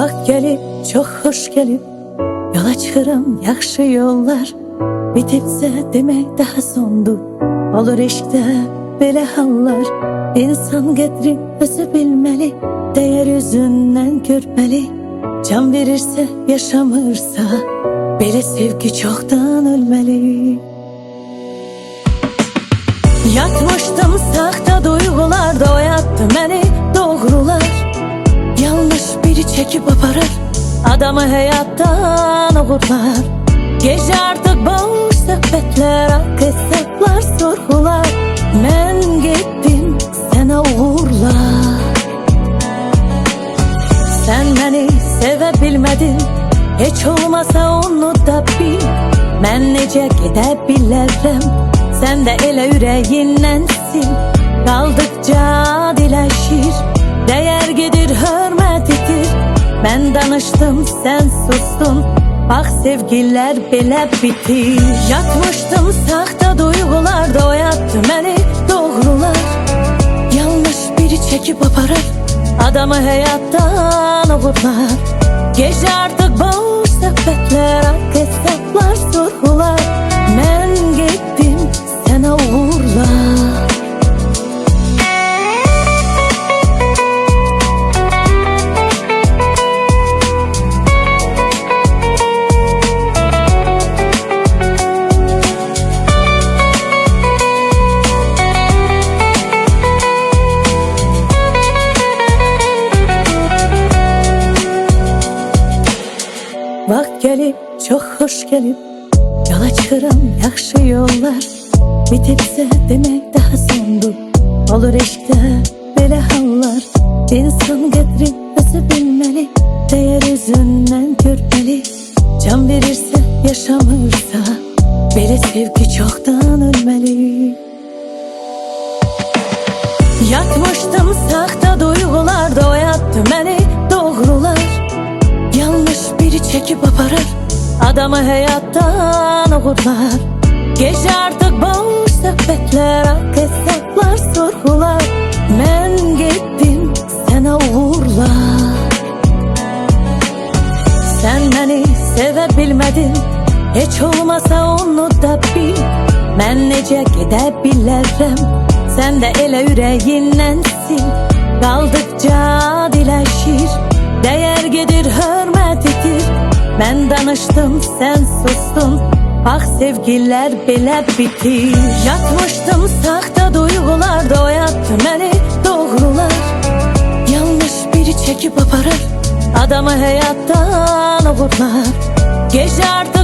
Vaxt gelib, çox xoş gelib, yola çıxıram yaxşı yollar. Bitibsə demək daha sondur, olur eşqdə belə hallar. İnsan qədri özü bilməli, dəyər üzündən görməli. Can verirsə yaşamırsa, belə sevgi çoxdan ölməli. Yatmışdım saxta duyğularda, oyatdı məni doğrular. Yanlış biri çekip aparır adamı həyatdan uğurlar. Gece artık boş söhbətlər, haqq hesablar, sorğular. Mən getdim sənə uğurla. Sən məni sevə bilmədin, heç olmasa onu da bil. Mən necə gedə bilərəm, sən də elə ürəyindən sil. Qaldıqca diləşir, dəyər gedir, hörmət edir. Ben danıştım, sen sustun, bak sevgiler belə bitir. Yatmışdım saxta duyğularda, oyatdı məni doğrular. Yanlış biri çekip aparır adamı həyatdan uğurlar. Gece artık boş söhbətlər, haqq hesablar, sorğular. Mən getdim sənə uğurla. Vaxt gelib, çox xoş gelib, yola çıxıram yaxşı yollar. Bitibsə demək daha sondur, olur eşqdə belə hallar. İnsan qədri özü bilməli, dəyər üzündən görməli. Can verirsə yaşamırsa, belə sevgi çoxdan ölməli. Yatmışdım saxta duyğularda, oyatdı məni doğrular. Yanlış biri çekip aparır adamı həyatdan uğurlar. Gece artık boş söhbətlər, haqq hesablar, sorğular. Mən getdim sənə uğurla. Sən məni sevə bilmədin, heç olmasa onu da bil. Mən necə gedə bilərəm, sən də elə ürəyindən sil. Qaldıqca diləşir, dəyər gedir, hörmət edir. Ben danıştım, sen sustun, bak sevgiler belə bitir. Yatmışdım saxta duyğularda, oyatdı məni doğrular. Yanlış biri çekip aparır adamı həyatdan uğurlar. Gece artık